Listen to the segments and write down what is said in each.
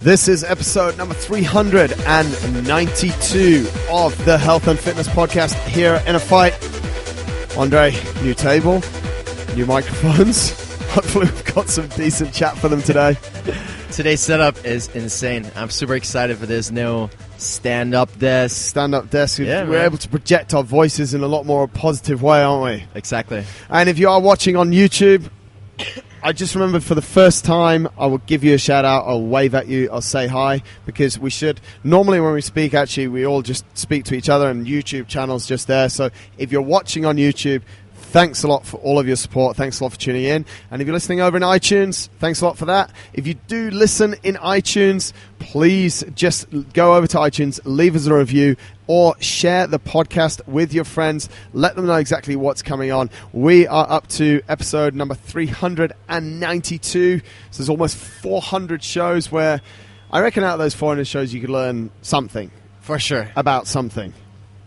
This is episode number 392 of the Health and Fitness Podcast here at InnerFight. Andre, new table, new microphones. Hopefully we've got some decent chat for them today. Today's setup is insane. I'm super excited for this new stand-up desk. Stand-up desk. Yeah, we're able to project our voices in a lot more positive way, aren't we? Exactly. And if you are watching on YouTube, I just remembered for the first time, I will give you a shout out, I'll wave at you, I'll say hi, because we should, normally when we speak, actually, we all just speak to each other, and YouTube channel's just there. So if you're watching on YouTube, thanks a lot for all of your support. Thanks a lot for tuning in. And if you're listening over in iTunes, thanks a lot for that. If you do listen in iTunes, please just go over to iTunes, leave us a review, or share the podcast with your friends. Let them know exactly what's coming on. We are up to episode number 392. So there's almost 400 shows where I reckon out of those 400 shows you could learn something. For sure. About something.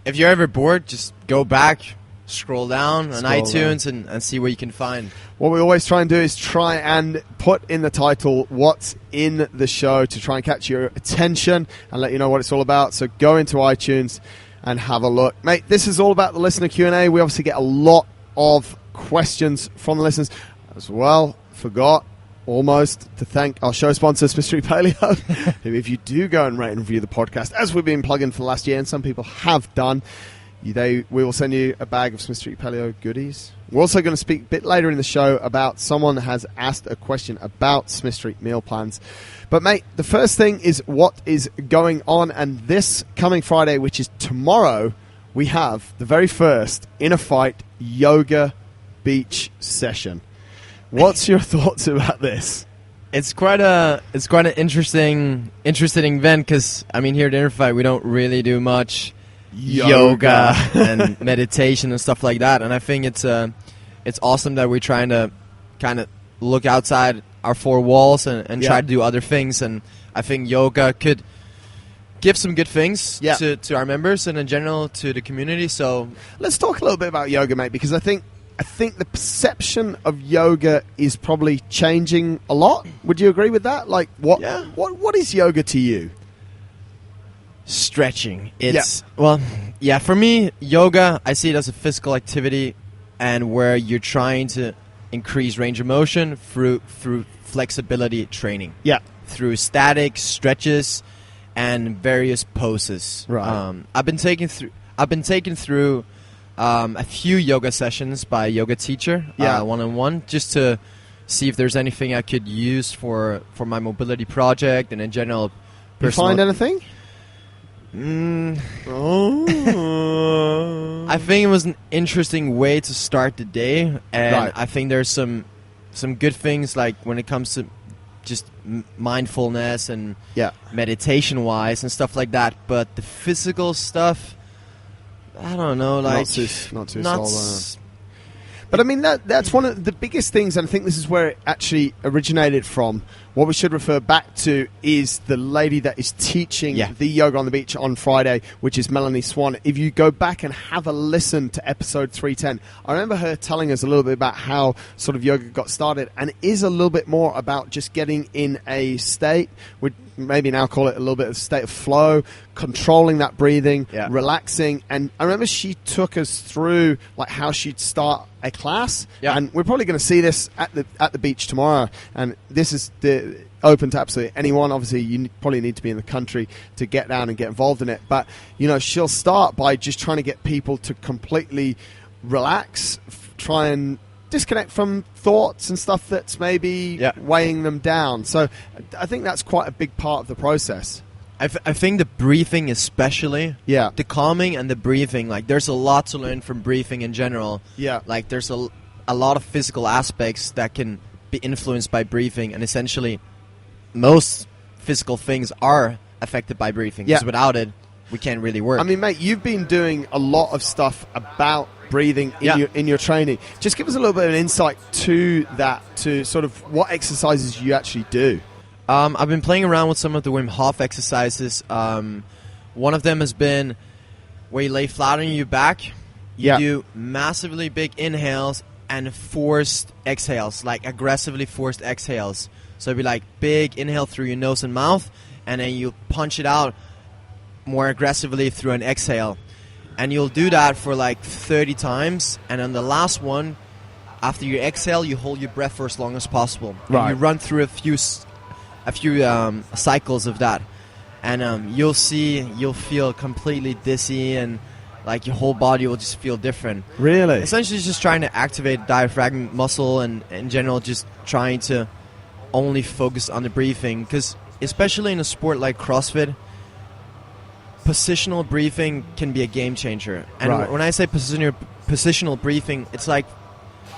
If you're ever bored, just go back, scroll down on iTunes and see what you can find. What we always try and do is try and put in the title what's in the show to try and catch your attention and let you know what it's all about. So go into iTunes and have a look. Mate, this is all about the listener Q&A. We obviously get a lot of questions from the listeners as well. Forgot almost to thank our show sponsor, Smith Street Paleo, who if you do go and rate and review the podcast, as we've been plugging for the last year, and some people have done, we will send you a bag of Smith Street Paleo goodies. We're also going to speak a bit later in the show about someone has asked a question about Smith Street meal plans. But, mate, the first thing is what is going on. And this coming Friday, which is tomorrow, we have the very first InnerFight Yoga Beach session. What's your thoughts about this? It's quite an interesting event because, I mean, here at InnerFight, we don't really do much yoga and meditation and stuff like that, and I think it's awesome that we're trying to kind of look outside our four walls and try to do other things, and I think yoga could give some good things to our members and in general to the community. So let's talk a little bit about yoga, mate, because I think the perception of yoga is probably changing a lot. Would you agree with that? Like what is yoga to you? Stretching. For me, yoga, I see it as a physical activity and where you're trying to increase range of motion through flexibility training. Yeah. Through static stretches and various poses. Right. I've been taken through a few yoga sessions by a yoga teacher, one-on-one, just to see if there's anything I could use for my mobility project and in general. You find anything? I think it was an interesting way to start the day, and I think there's some good things like when it comes to just mindfulness and meditation wise and stuff like that. But the physical stuff, I don't know, like not too solid. But I mean that's one of the biggest things, and I think this is where it actually originated from. What we should refer back to is the lady that is teaching the yoga on the beach on Friday, which is Melanie Swan. If you go back and have a listen to episode 310, I remember her telling us a little bit about how sort of yoga got started, and it is a little bit more about just getting in a state, we'd maybe now call it a little bit of a state of flow, controlling that breathing, relaxing. And I remember she took us through like how she'd start a class, and we're probably going to see this at the beach tomorrow, and this is open to absolutely anyone. Obviously you probably need to be in the country to get down and get involved in it, but you know, she'll start by just trying to get people to completely relax, try and disconnect from thoughts and stuff that's maybe weighing them down. So I think that's quite a big part of the process. I think the breathing especially, the calming and the breathing, like there's a lot to learn from breathing in general. Like there's a lot of physical aspects that can be influenced by breathing, and essentially most physical things are affected by breathing, because without it we can't really work. I mean, mate, you've been doing a lot of stuff about breathing in your training. Just give us a little bit of an insight to that, to sort of what exercises you actually do. I've been playing around with some of the Wim Hof exercises. One of them has been where you lay flat on your back, you do massively big inhales and forced exhales, like aggressively forced exhales. So it'd be like big inhale through your nose and mouth, and then you punch it out more aggressively through an exhale. And you'll do that for like 30 times, and on the last one, after you exhale, you hold your breath for as long as possible. Right. And you run through a few cycles of that, and you'll feel completely dizzy, and like your whole body will just feel different. Really? Essentially, it's just trying to activate the diaphragm muscle, and in general, just trying to only focus on the breathing. Because especially in a sport like CrossFit, positional breathing can be a game changer. And when I say positional breathing, it's like,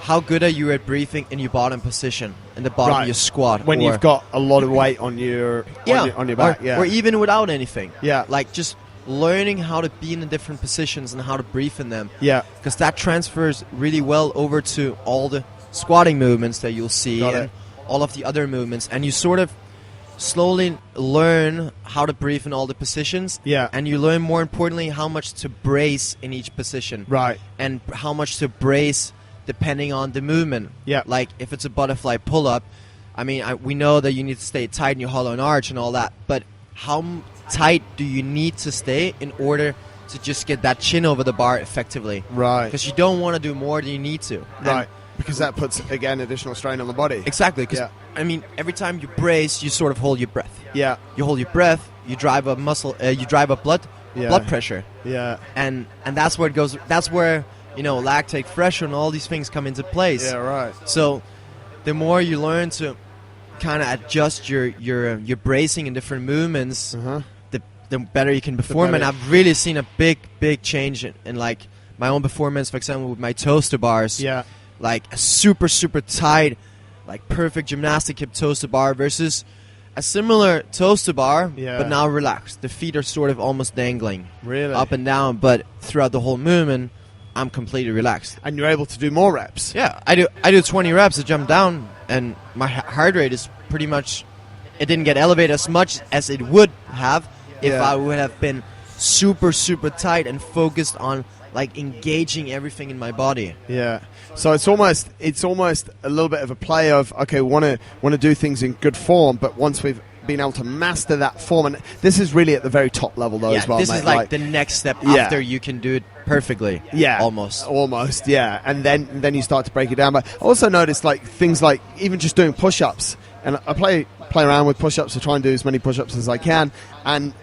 how good are you at breathing in your bottom position, in the bottom of your squat? When you've got a lot of weight on your on your back. Or even without anything. Yeah. Like just learning how to be in the different positions and how to breathe in them. Yeah. Because that transfers really well over to all the squatting movements that you'll see and all of the other movements. And you sort of slowly learn how to breathe in all the positions. Yeah. And you learn, more importantly, how much to brace in each position. Right. And how much to brace depending on the movement. Yeah. Like if it's a butterfly pull-up, I mean, we know that you need to stay tight in your hollow and arch and all that, but how tight do you need to stay in order to just get that chin over the bar effectively? Right. Because you don't want to do more than you need to. Right. Because that puts, again, additional strain on the body. Exactly. Because, I mean, every time you brace, you sort of hold your breath. Yeah. You hold your breath, you drive up muscle, you drive up blood pressure. Yeah. And that's where it goes. That's where, lactate pressure and all these things come into place. Yeah, right. So the more you learn to kind of adjust your bracing in different movements, the better you can perform. And I've really seen a big change in like my own performance, for example, with my toaster bars. Yeah. Like a super tight, like perfect gymnastic hip toaster bar versus a similar toaster bar, but now relaxed. The feet are sort of almost dangling. Really? Up and down, but throughout the whole movement, I'm completely relaxed. And you're able to do more reps. Yeah, I do 20 reps to jump down, and my heart rate is pretty much, it didn't get elevated as much as it would have if I would have been super tight and focused on like engaging everything in my body. Yeah. So it's almost a little bit of a play of, okay, want to do things in good form, but once we've been able to master that form, and this is really at the very top level though as well. This is like the next step after you can do it perfectly. Yeah. Almost, yeah. And then you start to break it down. But I also noticed like things like even just doing push-ups, and I play around with push-ups to try and do as many push-ups as I can, and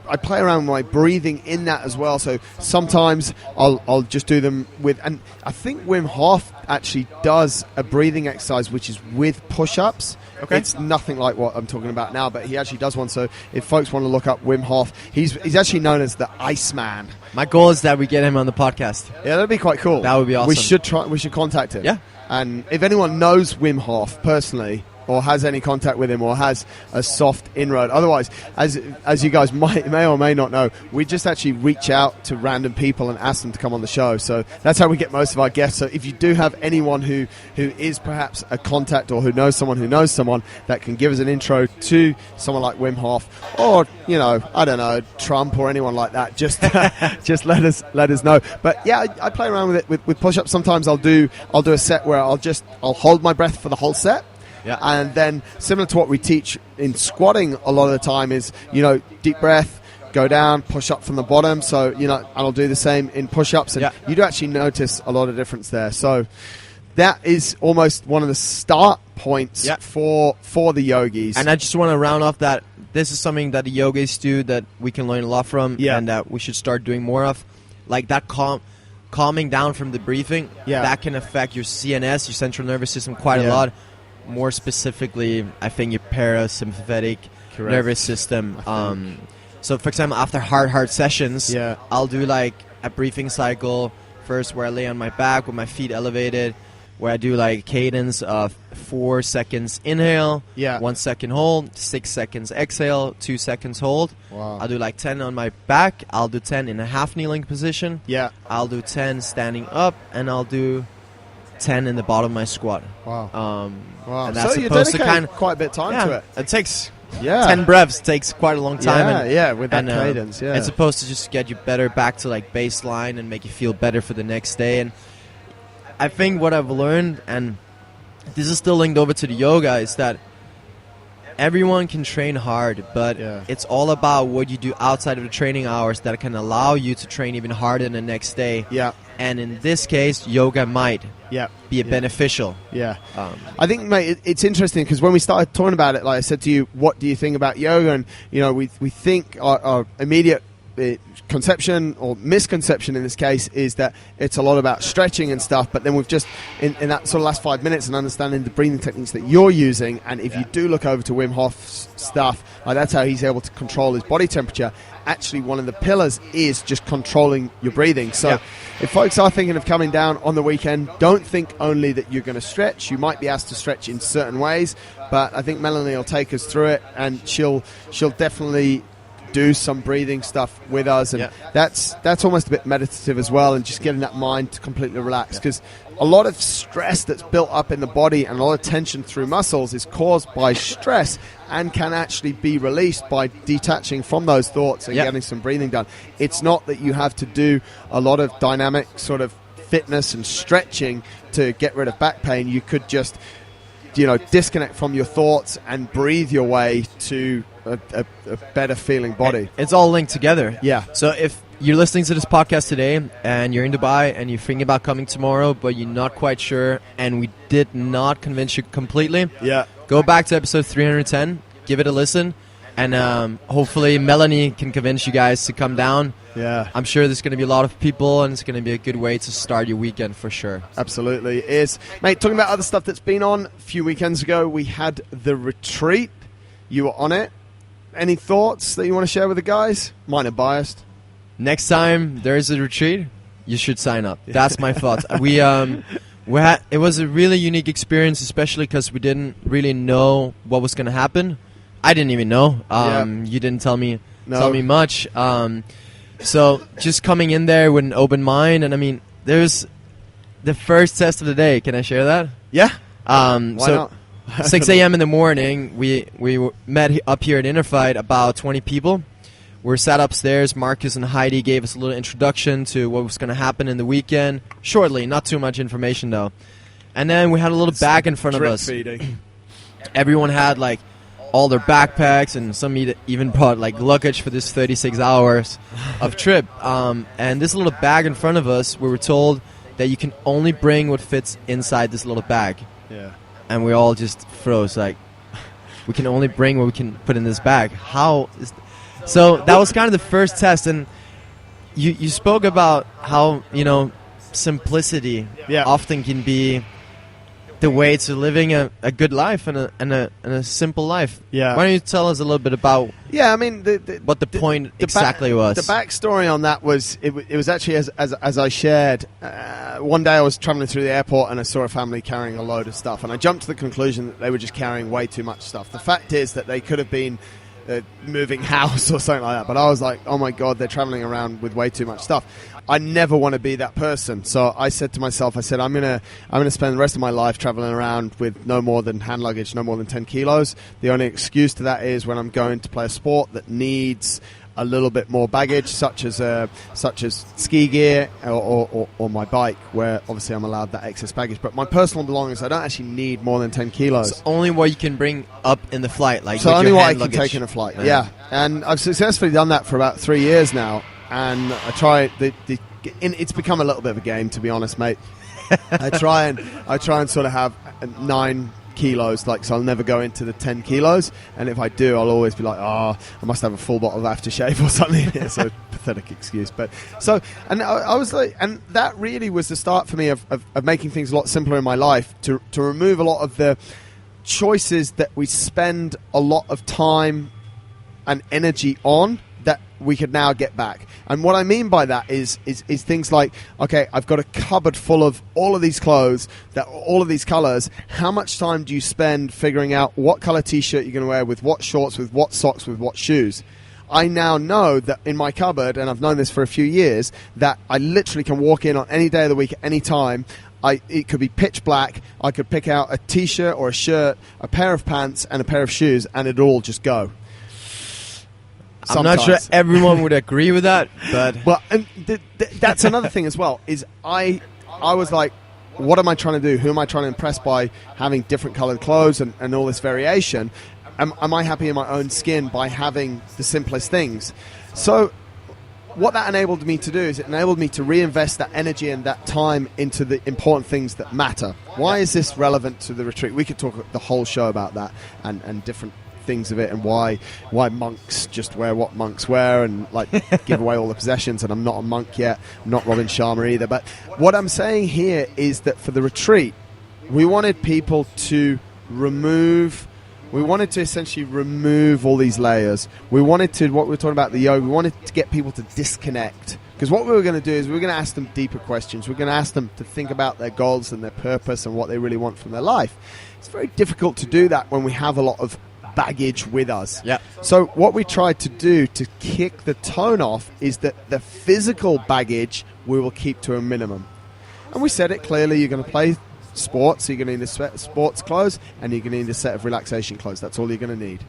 I play around with my breathing in that as well. So sometimes I'll just do them with, and I think Wim Hof actually does a breathing exercise which is with push-ups. Okay. It's nothing like what I'm talking about now, but he actually does one. So if folks want to look up Wim Hof, he's actually known as the Iceman. My goal is that we get him on the podcast. Yeah, that'd be quite cool. That would be awesome. We should contact him. Yeah. And if anyone knows Wim Hof personally, or has any contact with him, or has a soft inroad. Otherwise, as you guys may or may not know, we just actually reach out to random people and ask them to come on the show. So that's how we get most of our guests. So if you do have anyone who is perhaps a contact, or who knows someone that can give us an intro to someone like Wim Hof, or I don't know, Trump or anyone like that, just let us know. But yeah, I play around with it with push-ups. Sometimes I'll do a set where I'll hold my breath for the whole set. Yeah. And then, similar to what we teach in squatting a lot of the time, is, deep breath, go down, push up from the bottom. So, and I'll do the same in push-ups. And you do actually notice a lot of difference there. So that is almost one of the start points for the yogis. And I just want to round off that this is something that the yogis do that we can learn a lot from, and that we should start doing more of. Like that calming down from the breathing, that can affect your CNS, your central nervous system, quite a lot. More specifically, I think your parasympathetic nervous system. So, for example, after hard sessions, I'll do like a breathing cycle first where I lay on my back with my feet elevated, where I do like a cadence of 4 seconds inhale, 1 second hold, 6 seconds exhale, 2 seconds hold. Wow. I'll do like 10 on my back. I'll do 10 in a half kneeling position. I'll do 10 standing up, and I'll do 10 in the bottom of my squat. Wow. And that's so you supposed to dedicate quite a bit of time to it. It takes 10 breaths. Takes quite a long time. With that cadence. It's supposed to just get you better back to like baseline and make you feel better for the next day. And I think what I've learned, and this is still linked over to the yoga, is that everyone can train hard, but it's all about what you do outside of the training hours that can allow you to train even harder the next day. Yeah. And in this case, yoga might be beneficial. Yeah. I think, mate, it's interesting because when we started talking about it, like I said to you, what do you think about yoga? And, you know, we think our immediate conception or misconception in this case is that it's a lot about stretching and stuff, but then we've just in that sort of last 5 minutes and understanding the breathing techniques that you're using, and if you do look over to Wim Hof's stuff, like that's how he's able to control his body temperature. Actually, one of the pillars is just controlling your breathing. So if folks are thinking of coming down on the weekend, don't think only that you're going to stretch. You might be asked to stretch in certain ways, but I think Melanie will take us through it, and she'll definitely do some breathing stuff with us, and that's almost a bit meditative as well, and just getting that mind to completely relax, because a lot of stress that's built up in the body and a lot of tension through muscles is caused by stress and can actually be released by detaching from those thoughts and getting some breathing done. It's not that you have to do a lot of dynamic sort of fitness and stretching to get rid of back pain. You could just, you know, disconnect from your thoughts and breathe your way to a better feeling body. It's all linked together. Yeah. So if you're listening to this podcast today and you're in Dubai and you're thinking about coming tomorrow, but you're not quite sure, and we did not convince you completely, go back to episode 310, give it a listen, and hopefully Melanie can convince you guys to come down. Yeah. I'm sure there's going to be a lot of people, and it's going to be a good way to start your weekend for sure. Absolutely. It is. Mate, talking about other stuff that's been on, a few weekends ago we had the retreat. You were on it. Any thoughts that you want to share with the guys? Mine are biased. Next time there is a retreat, you should sign up. That's my thoughts. It was a really unique experience, especially because we didn't really know what was going to happen. I didn't even know. You didn't tell me much. So just coming in there with an open mind, and I mean, there's the first test of the day. Can I share that? Yeah. Why not? 6 a.m. in the morning, we met up here at InnerFight, about 20 people. We're sat upstairs. Marcus and Heidi gave us a little introduction to what was going to happen in the weekend. Shortly, not too much information though. And then we had a little bag in front of us. Feeding. Everyone had like all their backpacks, and some even brought like luggage for this 36 hours of trip. And this little bag in front of us, we were told that you can only bring what fits inside this little bag. Yeah. And we all just froze, like, we can only bring what we can put in this bag. So that was kind of the first test, and you spoke about how, you know, simplicity often can be the way to living a good life and a simple life. Yeah. Why don't you tell us a little bit about what the point exactly was? The backstory on that was, it was actually as I shared, one day I was traveling through the airport and I saw a family carrying a load of stuff, and I jumped to the conclusion that they were just carrying way too much stuff. The fact is that they could have been moving house or something like that, but I was like, oh my god, they're traveling around with way too much stuff. I never want to be that person, so I said to myself, I'm gonna spend the rest of my life traveling around with no more than hand luggage, no more than 10 kilos. The only excuse to that is when I'm going to play a sport that needs a little bit more baggage, such as ski gear or my bike, where obviously I'm allowed that excess baggage. But my personal belongings, I don't actually need more than 10 kilos. It's only what you can bring up in the flight, like so with only your what I hand can luggage. take in a flight. Yeah, and I've successfully done that for about 3 years now, and I try it's become a little bit of a game, to be honest, mate. I try and sort of have 9 kilos, like, so I'll never go into the 10 kilos, and if I do, I'll always be like, I must have a full bottle of aftershave or something. It's a pathetic excuse, but so, and I was like, and that really was the start for me of making things a lot simpler in my life, to remove a lot of the choices that we spend a lot of time and energy on that we could now get back. And what I mean by that is things like, okay, I've got a cupboard full of all of these clothes, that all of these colors. How much time do you spend figuring out what color t-shirt you're going to wear, with what shorts, with what socks, with what shoes? I now know that in my cupboard, and I've known this for a few years, that I literally can walk in on any day of the week at any time. It could be pitch black. I could pick out a t-shirt or a shirt, a pair of pants, and a pair of shoes, and it'd all just go. I'm not sure everyone would agree with that, but well, and that's another thing as well. Is I was like, what am I trying to do? Who am I trying to impress by having different colored clothes and all this variation? am I happy in my own skin by having the simplest things? So what that enabled me to do is it enabled me to reinvest that energy and that time into the important things that matter. Why is this relevant to the retreat? We could talk the whole show about that and different things of it, and why monks just wear what monks wear and like give away all the possessions. And I'm not a monk yet. I'm not Robin Sharma either. But what I'm saying here is that for the retreat, we wanted people to essentially remove all these layers. We wanted to, what we were talking about the yoga, we wanted to get people to disconnect. Because what we were going to do is we were going to ask them deeper questions. We're going to ask them to think about their goals and their purpose and what they really want from their life. It's very difficult to do that when we have a lot of baggage with us. Yeah. So what we tried to do to kick the tone off is that the physical baggage we will keep to a minimum. And we said it clearly, you're going to play sports, so you're going to need a set of sports clothes and you're going to need a set of relaxation clothes. That's all you're going to need.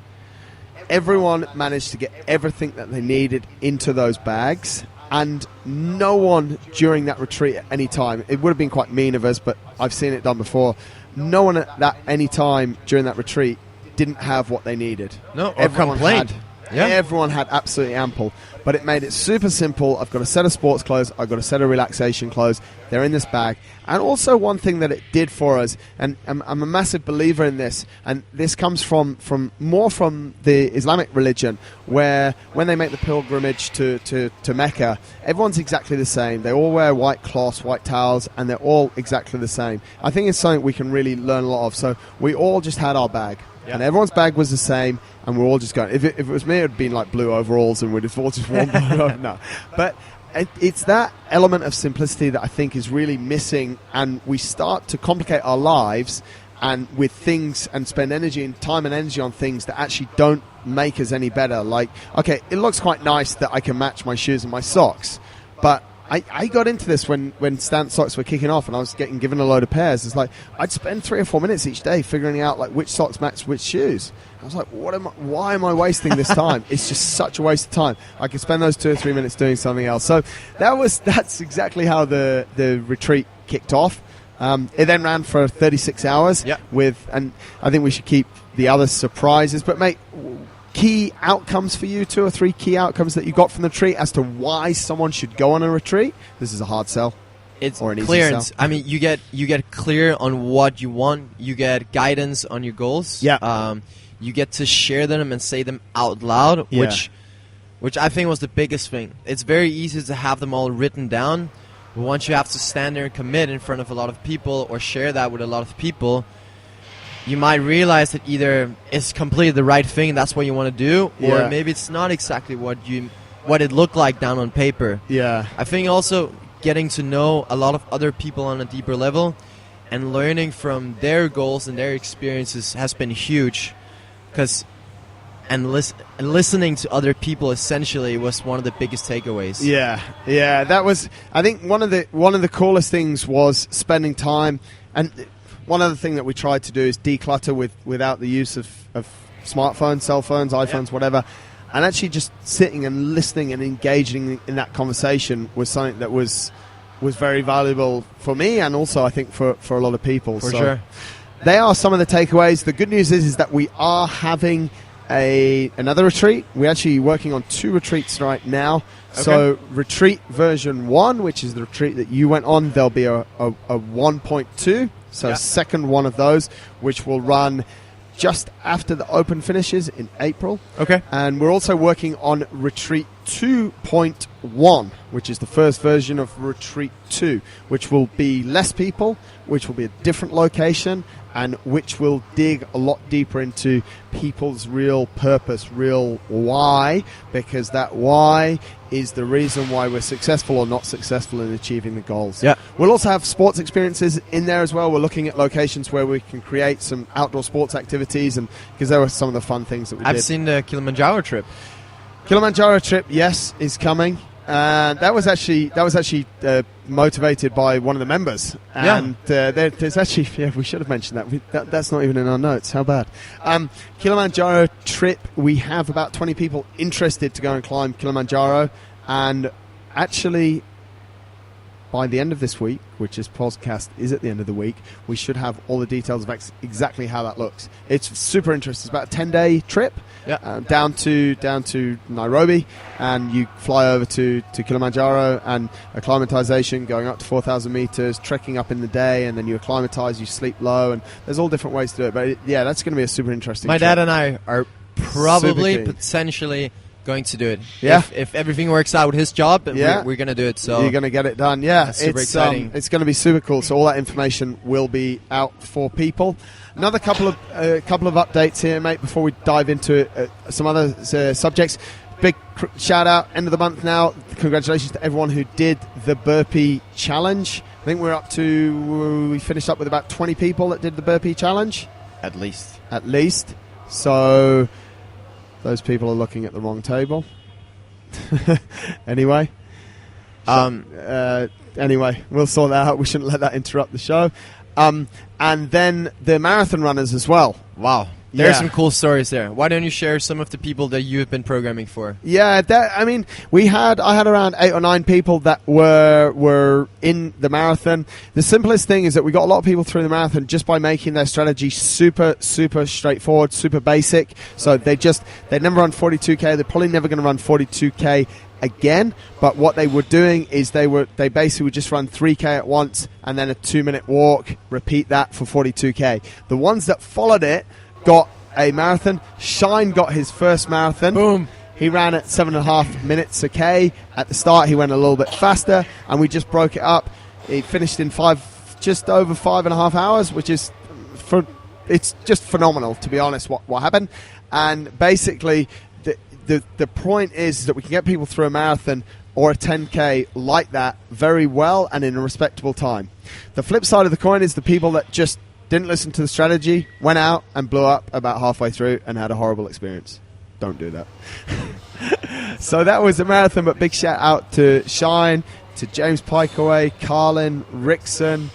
Everyone managed to get everything that they needed into those bags, and no one during that retreat at any time, it would have been quite mean of us, but I've seen it done before, no one at any time during that retreat didn't have what they needed. No, or complained. Everyone had absolutely ample, but it made it super simple. I've got a set of sports clothes, I've got a set of relaxation clothes, they're in this bag. And also one thing that it did for us, and I'm a massive believer in this, and this comes from the Islamic religion, where when they make the pilgrimage to Mecca, everyone's exactly the same. They all wear white cloths, white towels, and they're all exactly the same. I think it's something we can really learn a lot of. So we all just had our bag. Yeah. And everyone's bag was the same, and we're all just going. If it was me, it would be like blue overalls, and we'd have all just worn blue. No, but it's that element of simplicity that I think is really missing, and we start to complicate our lives and with things and spend energy and time and energy on things that actually don't make us any better. Like, okay, it looks quite nice that I can match my shoes and my socks, but I got into this when Stance socks were kicking off and I was getting given a load of pairs. It's like I'd spend 3 or 4 minutes each day figuring out like which socks match which shoes. I was like, why am I wasting this time? It's just such a waste of time. I could spend those 2 or 3 minutes doing something else. So that's exactly how the retreat kicked off. It then ran for 36 hours. Yep. And I think we should keep the other surprises. But mate, key outcomes for you, 2 or 3 key outcomes that you got from the retreat as to why someone should go on a retreat. This is a hard sell. It's or an clearance. Easy sell. I mean, you get clear on what you want. You get guidance on your goals. Yeah. You get to share them and say them out loud, yeah. which I think was the biggest thing. It's very easy to have them all written down, but once you have to stand there and commit in front of a lot of people or share that with a lot of people, you might realize that either it's completely the right thing, that's what you want to do, or yeah. maybe it's not exactly what it looked like down on paper. Yeah. I think also getting to know a lot of other people on a deeper level and learning from their goals and their experiences has been huge. And listening to other people essentially was one of the biggest takeaways. Yeah, that was. I think one of the coolest things was spending time. And one other thing that we tried to do is declutter without the use of smartphones, cell phones, iPhones, whatever. And actually just sitting and listening and engaging in that conversation was something that was very valuable for me, and also I think for a lot of people. For sure. They are some of the takeaways. The good news is that we are having another retreat. We're actually working on 2 retreats right now. Okay. So retreat version 1, which is the retreat that you went on, there'll be a 1.2. So second one of those, which will run just after the Open finishes in April. Okay. And we're also working on Retreat 2.1, which is the first version of Retreat 2, which will be less people, which will be a different location, and which will dig a lot deeper into people's real purpose, real why, because that why is the reason why we're successful or not successful in achieving the goals. Yeah. We'll also have sports experiences in there as well. We're looking at locations where we can create some outdoor sports activities, and because there were some of the fun things that we did. I've seen the Kilimanjaro Trip. Kilimanjaro Trip, yes, is coming. That was actually motivated by one of the members, and there's actually we should have mentioned that. That's not even in our notes. How bad? Kilimanjaro Trip. We have about 20 people interested to go and climb Kilimanjaro, and actually by the end of this week, which this podcast is at the end of the week, we should have all the details of exactly how that looks. It's super interesting. It's about a 10-day trip down to Nairobi, and you fly over to Kilimanjaro, and acclimatization going up to 4,000 meters, trekking up in the day, and then you acclimatize, you sleep low, and there's all different ways to do it. But that's going to be a super interesting trip. My dad and I are probably potentially going to do it. If everything works out with his job, we're going to do it. So you're going to get it done. Yeah, it's super exciting. It's going to be super cool. So all that information will be out for people. Another couple of updates here, mate, before we dive into some other subjects. Big shout out, end of the month now. Congratulations to everyone who did the burpee challenge. I think we finished up with about 20 people that did the burpee challenge. At least. So those people are looking at the wrong table. Anyway, we'll sort that out. We shouldn't let that interrupt the show. And then the marathon runners as well. Wow. There's some cool stories there. Why don't you share some of the people that you've been programming for? Yeah, I had around 8 or 9 people that were in the marathon. The simplest thing is that we got a lot of people through the marathon just by making their strategy super, super straightforward, super basic. So they'd never run 42K. They're probably never going to run 42K again, but what they were doing is they basically would just run 3K at once and then a 2-minute walk, repeat that for 42K. The ones that followed it got a marathon. Shine got his first marathon. Boom. He ran at 7.5 minutes a K. At the start, he went a little bit faster, and we just broke it up. He finished in just over 5.5 hours, which is, it's just phenomenal, to be honest, what happened. And basically, the point is that we can get people through a marathon or a 10K like that very well and in a respectable time. The flip side of the coin is the people that just didn't listen to the strategy, went out and blew up about halfway through and had a horrible experience. Don't do that. So that was the marathon, but big shout out to Shine, to James Pikeway, Carlin, Rickson.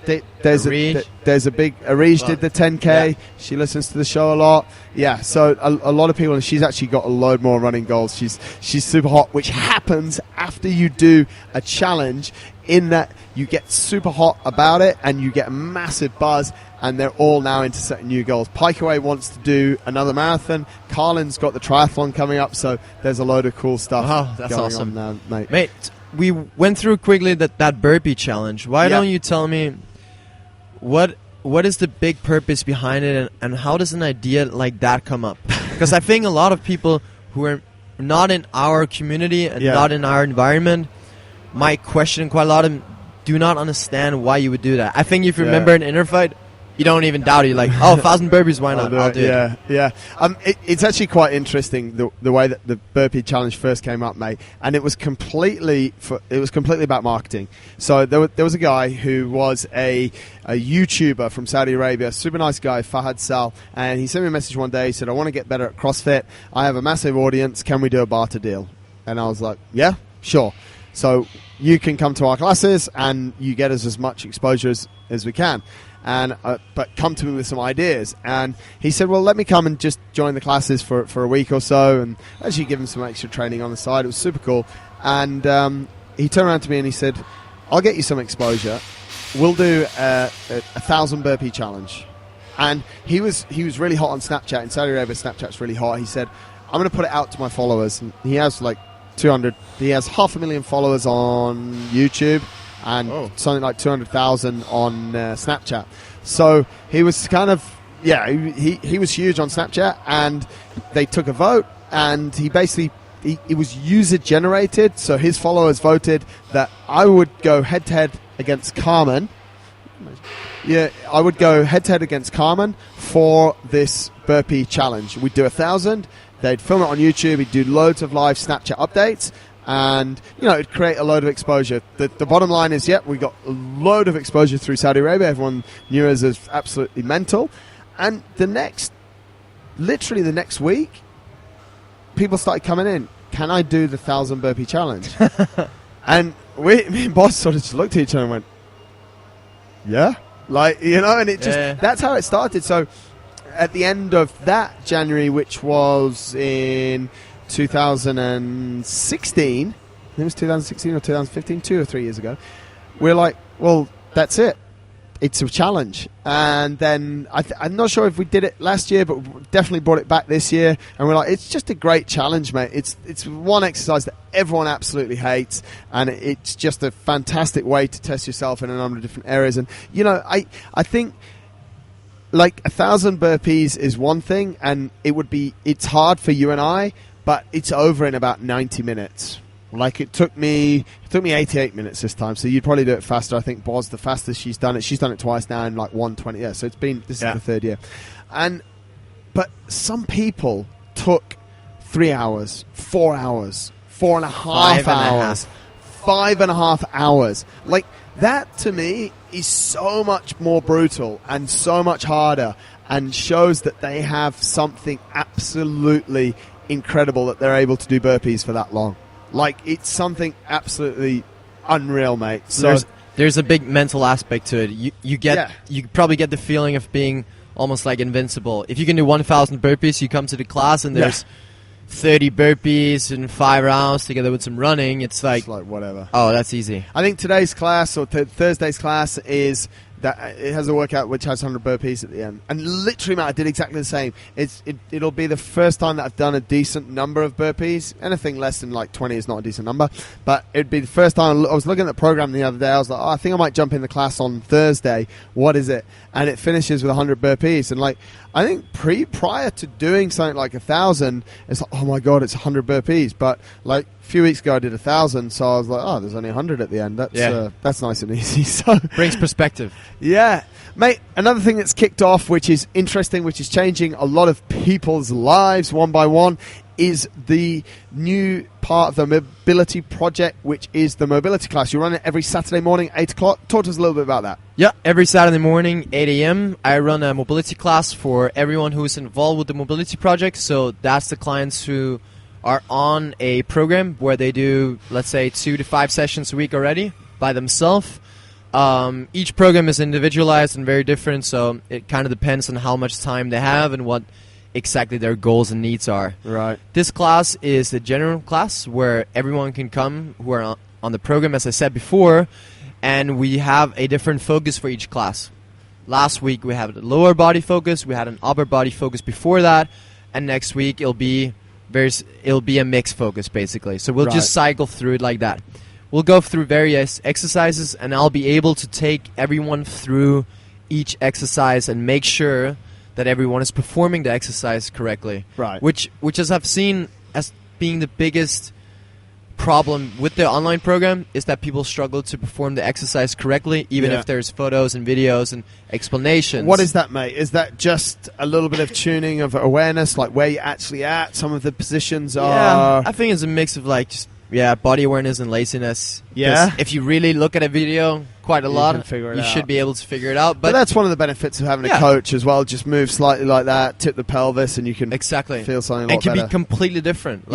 There's a big Arij did the 10K. Yeah. She listens to the show a lot. Yeah, so a lot of people, and she's actually got a load more running goals. She's super hot, which happens after you do a challenge, in that you get super hot about it and you get a massive buzz, and they're all now into setting new goals. Pikeway wants to do another marathon. Carlin's got the triathlon coming up, so there's a load of cool stuff that's going awesome. on now, mate. We went through quickly that burpee challenge. Why don't you tell me what is the big purpose behind it, and how does an idea like that come up? Because I think a lot of people who are not in our community and not in our environment might question quite a lot of them, do not understand why you would do that. I think if you remember an InnerFight, you don't even doubt it. You're like, 1,000 burpees, why not? I'll do it. Yeah. It's actually quite interesting the way that the burpee challenge first came up, mate. And it was completely about marketing. So there was a guy who was a YouTuber from Saudi Arabia, super nice guy, Fahad Sal, and he sent me a message one day. He said, I want to get better at CrossFit. I have a massive audience. Can we do a barter deal? And I was like, yeah, sure. So you can come to our classes and you get us as much exposure as we can. And but come to me with some ideas. And he said, well, let me come and just join the classes for a week or so, and actually give him some extra training on the side. It was super cool. And he turned around to me and he said, I'll get you some exposure. We'll do a 1,000 burpee challenge. And he was really hot on Snapchat. In Saudi Arabia, Snapchat's really hot. He said, I'm going to put it out to my followers. And he has like 200. He has 500,000 followers on YouTube, and something like 200,000 on Snapchat. So he was kind of, he was huge on Snapchat, and they took a vote, and he basically, it was user generated, so his followers voted that I would go head to head against Carmen. Yeah, I would go head to head against Carmen for this burpee challenge. We'd do 1,000, they'd film it on YouTube, he'd do loads of live Snapchat updates, and it'd create a load of exposure. The bottom line is, we got a load of exposure through Saudi Arabia. Everyone knew us as absolutely mental. And literally the next week, people started coming in. Can I do the 1,000 burpee challenge? And me and boss sort of just looked at each other and went, yeah, and it just that's how it started. So at the end of that January, which was in 2016, it was 2016 or 2015, 2 or 3 years ago. We're like, well, that's it. It's a challenge. And then I'm not sure if we did it last year, but we definitely brought it back this year. And we're like, it's just a great challenge, mate. It's one exercise that everyone absolutely hates, and it's just a fantastic way to test yourself in a number of different areas. And, you know, I think like 1,000 burpees is one thing, and it's hard for you and I, but it's over in about 90 minutes. Like it took me 88 minutes this time, so you'd probably do it faster. I think Boz, the fastest she's done it. She's done it twice now in like 1:20. Yeah, so this is the third year. But some people took 3 hours, 4 hours, 4.5 hours, 5.5 hours. Like that to me is so much more brutal and so much harder, and shows that they have something absolutely incredible that they're able to do burpees for that long. Like, it's something absolutely unreal, mate. So there's a big mental aspect to it. You probably get the feeling of being almost like invincible. If you can do 1,000 burpees, you come to the class and there's 30 burpees in 5 rounds together with some running. It's like whatever. Oh, that's easy. I think today's class or Thursday's class is that it has a workout which has 100 burpees at the end. And literally, Matt, I did exactly the same. It'll be the first time that I've done a decent number of burpees. Anything less than like 20 is not a decent number. But it'd be the first time. I was looking at the program the other day. I was like, I think I might jump in the class on Thursday. What is it? And it finishes with 100 burpees. And like, I think prior to doing something like 1,000, it's like, oh my God, it's 100 burpees. But like a few weeks ago, I did 1,000. So I was like, oh, there's only 100 at the end. That's nice and easy. So brings perspective. Yeah. Mate, another thing that's kicked off, which is interesting, which is changing a lot of people's lives one by one, is the new part of the mobility project, which is the mobility class. You run it every Saturday morning, 8 o'clock. Talk to us a little bit about that. Yeah, every Saturday morning, 8 a.m., I run a mobility class for everyone who is involved with the mobility project. So that's the clients who are on a program where they do, let's say, 2 to 5 sessions a week already by themselves. Each program is individualized and very different, so it kind of depends on how much time they have and what exactly their goals and needs are. Right. This class is the general class where everyone can come who are on the program, as I said before, and we have a different focus for each class. Last week we had a lower body focus, we had an upper body focus before that, and next week it'll be a mixed focus basically. So we'll just cycle through it like that. We'll go through various exercises, and I'll be able to take everyone through each exercise and make sure that everyone is performing the exercise correctly. Right. Which as I've seen as being the biggest problem with the online program is that people struggle to perform the exercise correctly, even if there's photos and videos and explanations. What is that, mate? Is that just a little bit of tuning of awareness, like where you're actually at, some of the positions are? Yeah, I think it's a mix of like just body awareness and laziness. Yeah. If you really look at a video quite a lot, you should be able to figure it out. But that's one of the benefits of having a coach as well. Just move slightly like that, tip the pelvis, and you can feel something a lot better. It can be completely different.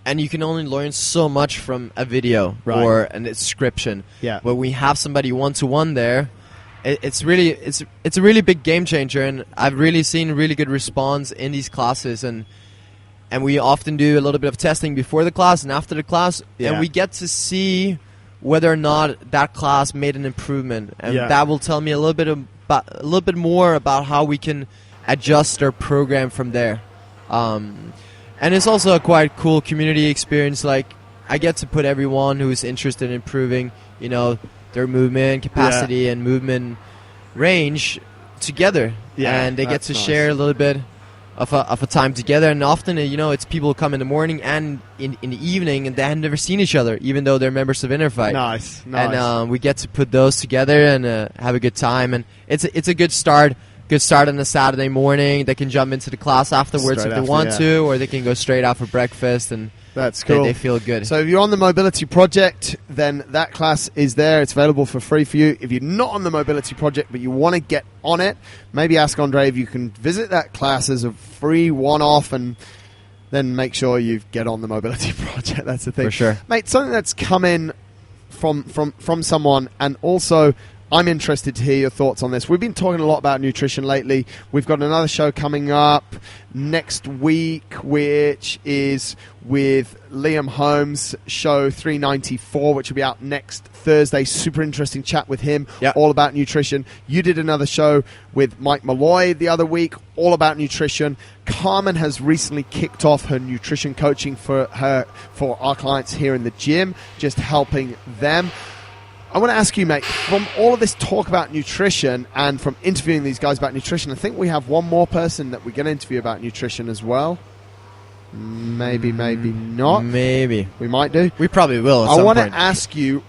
And you can only learn so much from a video or a description. Yeah. When we have somebody one-to-one there, it's a really big game changer, and I've really seen really good response in these classes, and we often do a little bit of testing before the class and after the class, and we get to see whether or not that class made an improvement, and that will tell me a little bit more about how we can adjust our program from there. And it's also a quite cool community experience. Like, I get to put everyone who's interested in improving, their movement capacity and movement range together, and they get to share a little bit of a time together. And often, it's people who come in the morning and in the evening, and they have never seen each other, even though they're members of InnerFight. Nice. And we get to put those together and have a good time. And it's a good start. Good start on a Saturday morning. They can jump into the class afterwards if they want to, or they can go straight out for breakfast, and that's cool. They feel good. So if you're on the mobility project, then that class is there. It's available for free for you. If you're not on the mobility project but you want to get on it, maybe ask Andre if you can visit that class as a free one-off, and then make sure you get on the mobility project. That's the thing. For sure. Mate, something that's come in from someone, and also I'm interested to hear your thoughts on this. We've been talking a lot about nutrition lately. We've got another show coming up next week, which is with Liam Holmes, show 394, which will be out next Thursday. Super interesting chat with him, all about nutrition. You did another show with Mike Malloy the other week, all about nutrition. Carmen has recently kicked off her nutrition coaching for our clients here in the gym, just helping them. I want to ask you, mate, from all of this talk about nutrition and from interviewing these guys about nutrition, I think we have one more person that we're going to interview about nutrition as well. Maybe not. Maybe. We might do. We probably will at some point. I want to ask you,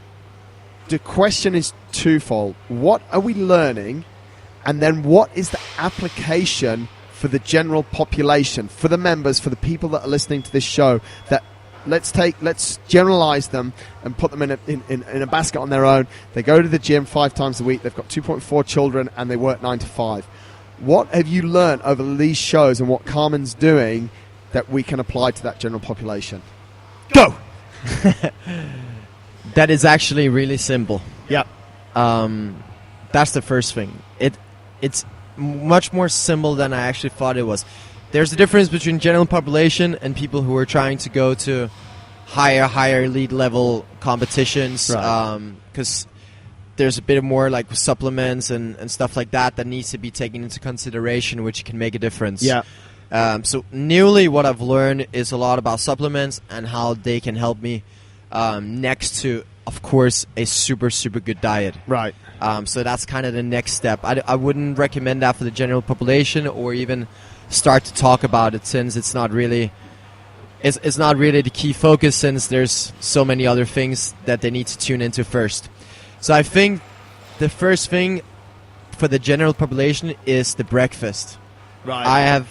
the question is twofold. What are we learning? And then what is the application for the general population, for the members, for the people that are listening to this show, that let's generalize them and put them in a basket on their own. They go to the gym 5 times a week. They've got 2.4 children and they work 9 to 5. What have you learned over these shows and what Carmen's doing that we can apply to that general population? Go! That is actually really simple. Yep. That's the first thing. It's much more simple than I actually thought it was. There's a difference between general population and people who are trying to go to higher elite level competitions, because there's a bit more like supplements and stuff like that needs to be taken into consideration, which can make a difference. Yeah. So newly what I've learned is a lot about supplements and how they can help me next to, of course, a super good diet. Right. So that's kind of the next step. I wouldn't recommend that for the general population or even start to talk about it, since it's not really the key focus, since there's so many other things that they need to tune into first. So I think the first thing for the general population is the breakfast. Right.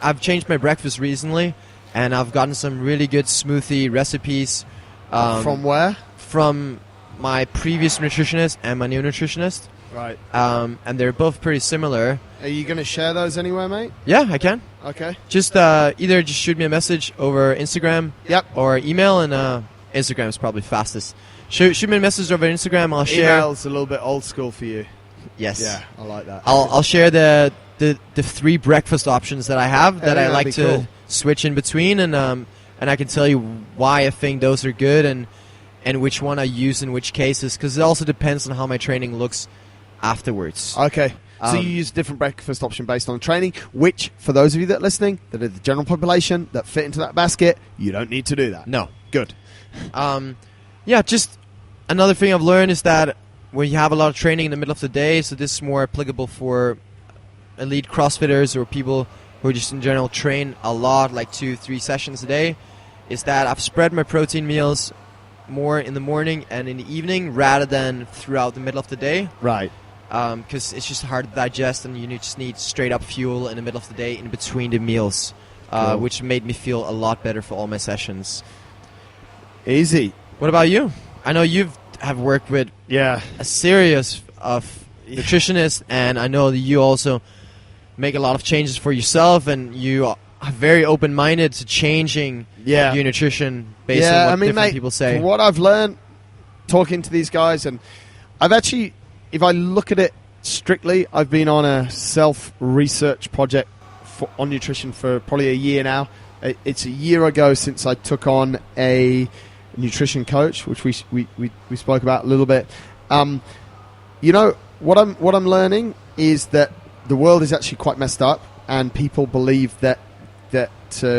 I've changed my breakfast recently, and I've gotten some really good smoothie recipes. From where? From my previous nutritionist and my new nutritionist. Right. And they're both pretty similar. Are you going to share those anywhere, mate? Yeah, I can. Okay. Just either just shoot me a message over Instagram. Yep. Or email, and Instagram is probably fastest. Shoot me a message over Instagram. I'll share. Email's a little bit old school for you. Yes. Yeah, I like that. I'll share the 3 breakfast options that I have that I like to switch in between, and I can tell you why I think those are good and which one I use in which cases, because it also depends on how my training looks afterwards. Okay. So you use a different breakfast option based on training, which, for those of you that are listening, that are the general population, that fit into that basket, you don't need to do that. No. Good. Yeah, just another thing I've learned is that when you have a lot of training in the middle of the day, so this is more applicable for elite CrossFitters or people who just in general train a lot, like 2-3 sessions a day, is that I've spread my protein meals more in the morning and in the evening rather than throughout the middle of the day. Right. Because it's just hard to digest, and you just need straight up fuel in the middle of the day in between the meals, Cool. which made me feel a lot better for all my sessions. Easy. What about you? I know have worked with a series of nutritionists, and I know that you also make a lot of changes for yourself, and you are very open-minded to changing your nutrition based on what different people say. What I've learned talking to these guys, and I've actually, if I look at it strictly, I've been on a self-research project on nutrition for probably a year now. It's a year ago since I took on a nutrition coach, which we spoke about a little bit. You know, what I'm learning is that the world is actually quite messed up, and people believe that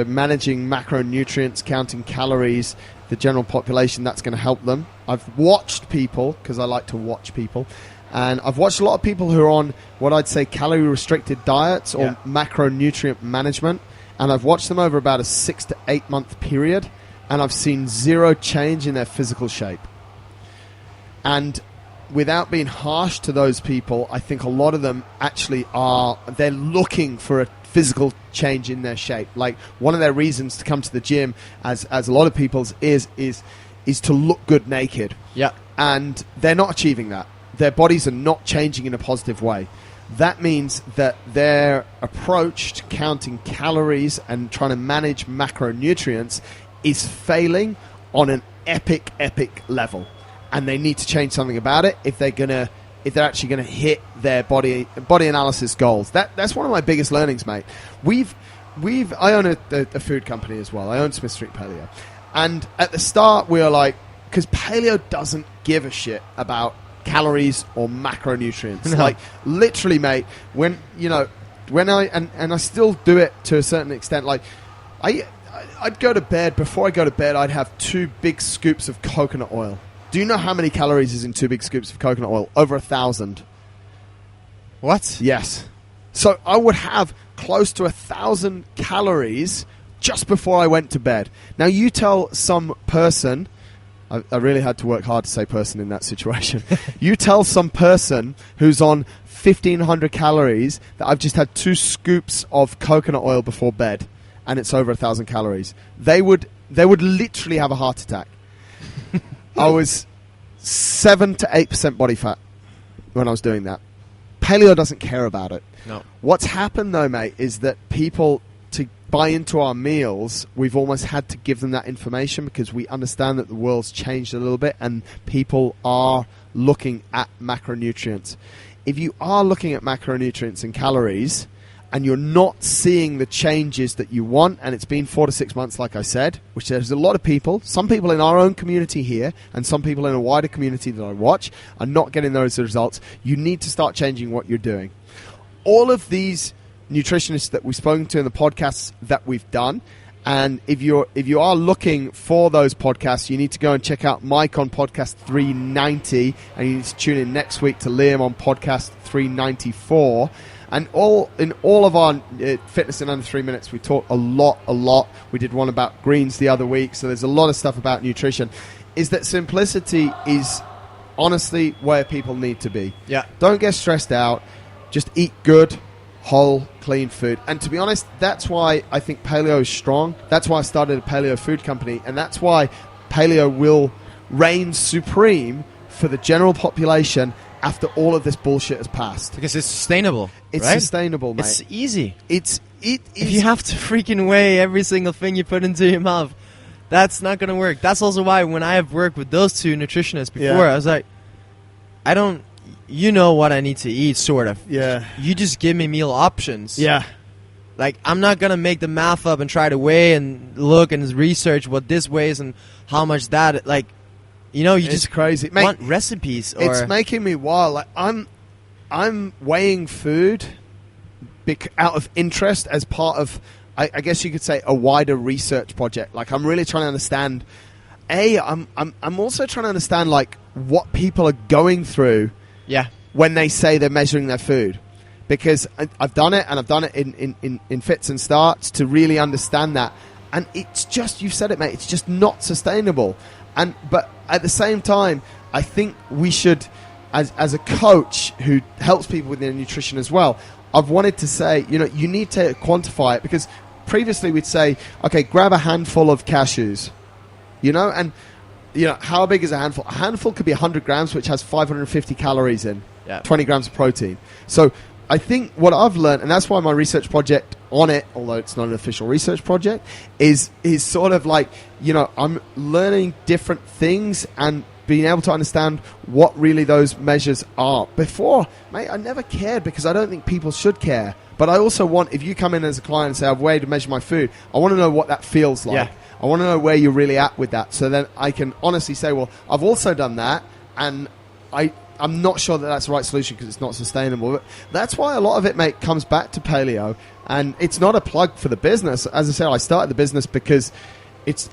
managing macronutrients, counting calories, the general population, that's going to help them. I've watched people, because I like to watch people, and I've watched a lot of people who are on what I'd say calorie-restricted diets or macronutrient management, and I've watched them over about a 6 to 8 month period, and I've seen zero change in their physical shape. And without being harsh to those people, I think a lot of them actually they're looking for a physical change in their shape. Like, one of their reasons to come to the gym, as a lot of people's is to look good naked. Yeah. And they're not achieving that. Their bodies are not changing in a positive way. That means that their approach to counting calories and trying to manage macronutrients is failing on an epic level. And they need to change something about it if they're going to if they're actually going to hit their body analysis goals. That's one of my biggest learnings, mate. I own a food company as well. I own Smith Street Paleo. And at the start, we were like, because Paleo doesn't give a shit about calories or macronutrients. No. Like, literally, mate, when I still do it to a certain extent, like, I'd go to bed, before I go to bed, I'd have 2 big scoops of coconut oil. Do you know how many calories is in 2 big scoops of coconut oil? Over 1,000. What? Yes. So I would have close to 1,000 calories just before I went to bed. Now, you tell some person... I really had to work hard to say person in that situation. You tell some person who's on 1,500 calories that I've just had 2 scoops of coconut oil before bed, and it's over 1,000 calories. They would literally have a heart attack. I was 7 to 8% body fat when I was doing that. Paleo doesn't care about it. No. What's happened, though, mate, is that people, to buy into our meals, we've almost had to give them that information because we understand that the world's changed a little bit and people are looking at macronutrients. If you are looking at macronutrients and calories and you're not seeing the changes that you want, and it's been 4 to 6 months, like I said, which there's a lot of people, some people in our own community here and some people in a wider community that I watch are not getting those results, you need to start changing what you're doing. All of these nutritionists that we've spoken to in the podcasts that we've done, and if you are looking for those podcasts, you need to go and check out Mike on podcast 390, and you need to tune in next week to Liam on podcast 394. And in all of our fitness in under 3 minutes, we talk a lot. We did one about greens the other week, so there's a lot of stuff about nutrition. Is that simplicity is honestly where people need to be. Yeah. Don't get stressed out. Just eat good, whole, clean food. And to be honest, that's why I think Paleo is strong. That's why I started a Paleo food company. And that's why Paleo will reign supreme for the general population after all of this bullshit has passed. Because it's sustainable. It's right? sustainable, mate. It's easy. It is. If you have to freaking weigh every single thing you put into your mouth, that's not going to work. That's also why when I have worked with those 2 nutritionists before, I was like, you know what I need to eat, sort of. Yeah. You just give me meal options. Yeah. Like, I'm not going to make the math up and try to weigh and look and research what this weighs and how much that, like, you know, you just crazy. want recipes. Or it's making me wild. Like, I'm weighing food out of interest as part of, I guess you could say, a wider research project. Like, I'm really trying to understand. I'm also trying to understand, like, what people are going through. Yeah. When they say they're measuring their food. Because I've done it, and I've done it in fits and starts to really understand that. And it's just, you've said it, mate, it's just not sustainable. But at the same time, I think we should, as a coach who helps people with their nutrition as well, I've wanted to say, you know, you need to quantify it. Because previously we'd say, okay, grab a handful of cashews, you know, and you know, how big is a handful? A handful could be 100 grams, which has 550 calories in, 20 grams of protein. So I think what I've learned, and that's why my research project on it, although it's not an official research project, is sort of like, you know, I'm learning different things and being able to understand what really those measures are. Before, mate, I never cared because I don't think people should care. But I also want, if you come in as a client and say, I've weighed to measure my food, I want to know what that feels like. Yeah. I want to know where you're really at with that. So then I can honestly say, well, I've also done that, and I'm not sure that that's the right solution because it's not sustainable. But that's why a lot of it, mate, comes back to Paleo. And it's not a plug for the business. As I said, I started the business because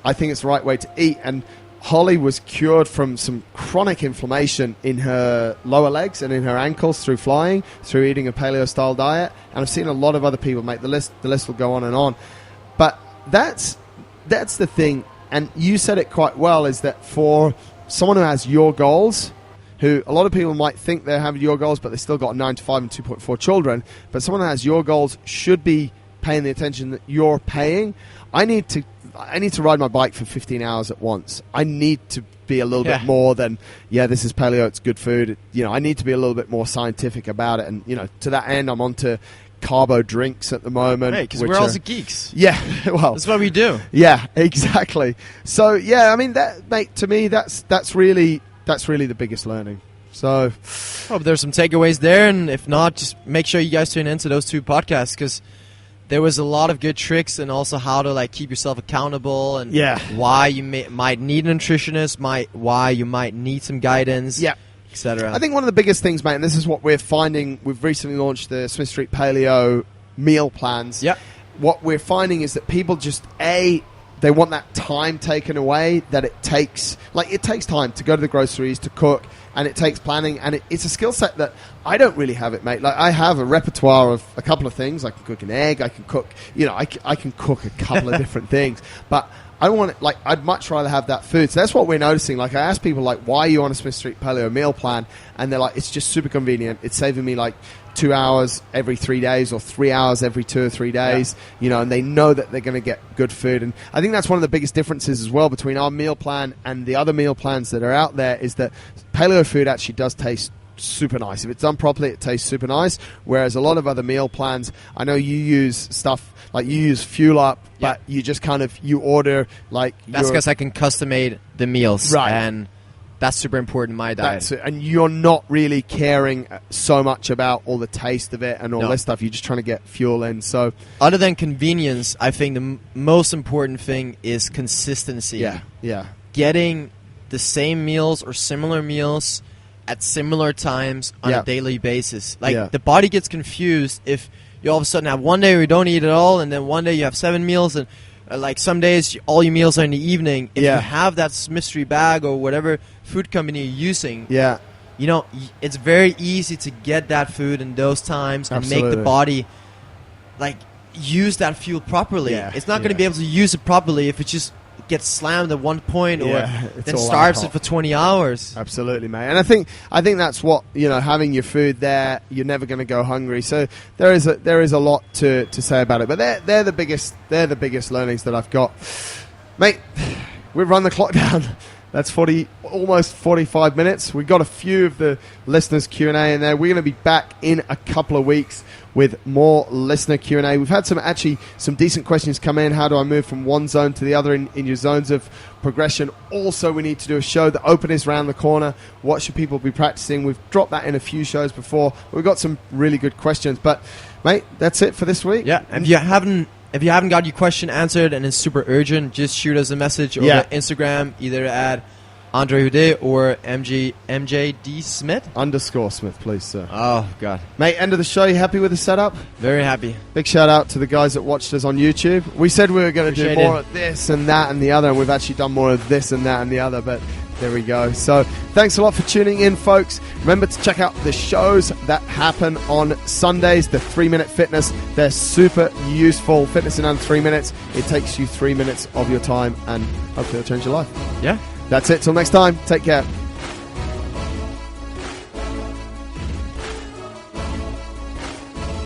I think it's the right way to eat. And Holly was cured from some chronic inflammation in her lower legs and in her ankles through flying, through eating a Paleo-style diet. And I've seen a lot of other people, mate. The list will go on and on. But that's the thing, and you said it quite well, is that for someone who has your goals, who a lot of people might think they have your goals, but they still got a 9 to 5 and 2.4 children, but someone who has your goals should be paying the attention that you're paying. I need to ride my bike for 15 hours at once. I need to be a little bit more than, this is Paleo, it's good food. You know, I need to be a little bit more scientific about it, and, you know, to that end, I'm on to carbo drinks at the moment. Hey, because we're also geeks. Yeah, well, that's what we do. Yeah, exactly. So yeah, I mean, that, mate, to me, that's really the biggest learning. So hope there's some takeaways there, and if not, just make sure you guys tune into those 2 podcasts, because there was a lot of good tricks, and also how to like keep yourself accountable, and why you might need a nutritionist, why you might need some guidance, etc. I think one of the biggest things, mate, and this is what we're finding, we've recently launched the Smith Street Paleo meal plans. Yeah. What we're finding is that people just, they want that time taken away that it takes. Like, it takes time to go to the groceries, to cook, and it takes planning, and it's a skill set that I don't really have it, mate. Like, I have a repertoire of a couple of things. I can cook an egg, I can cook, I can cook a couple of different things, but I want it, like, I'd much rather have that food. So that's what we're noticing. Like, I ask people, like, why are you on a Smith Street Paleo meal plan? And they're like, it's just super convenient. It's saving me, like, 2 hours every 3 days or 3 hours every 2 or 3 days, and they know that they're going to get good food. And I think that's one of the biggest differences as well between our meal plan and the other meal plans that are out there, is that paleo food actually does taste super nice. If it's done properly, it tastes super nice, whereas a lot of other meal plans, I know you use stuff like you use Fuel Up, but you just kind of, you order like... That's because I can custom-made the meals, right, and that's super important in my diet. That's it. And you're not really caring so much about all the taste of it and all this stuff. You're just trying to get fuel in. So, other than convenience, I think the most important thing is consistency. Yeah. Getting the same meals or similar meals at similar times on a daily basis. Like, the body gets confused if you all of a sudden have one day where you don't eat at all, and then one day you have 7 meals, and like some days all your meals are in the evening. If you have that mystery bag or whatever food company you're using, it's very easy to get that food in those times and make the body like use that fuel properly. It's not going to be able to use it properly if it just gets slammed at one point or then starves it for 20 hours. Absolutely, mate. And I think that's what, having your food there, you're never going to go hungry. So there is a lot to say about it. But they're the biggest learnings that I've got, mate. We've run the clock down. That's almost 45 minutes. We've got a few of the listeners' Q&A in there. We're going to be back in a couple of weeks with more listener Q&A. We've had some decent questions come in. How do I move from one zone to the other in your zones of progression? Also, we need to do a show. The Open is around the corner. What should people be practicing? We've dropped that in a few shows before. We've got some really good questions. But, mate, that's it for this week. Yeah, and if you haven't got your question answered and it's super urgent, just shoot us a message over Instagram, either at Andre Houdet or MJD Smith. _Smith, please, sir. Oh, God. Mate, end of the show. You happy with the setup? Very happy. Big shout out to the guys that watched us on YouTube. We said we were going to do more of this and that and the other, and we've actually done more of this and that and the other, but there we go. So thanks a lot for tuning in, folks. Remember to check out the shows that happen on Sundays, the 3-Minute Fitness. They're super useful. Fitness in under 3 minutes. It takes you 3 minutes of your time, and hopefully it'll change your life. Yeah. That's it. Till next time. Take care.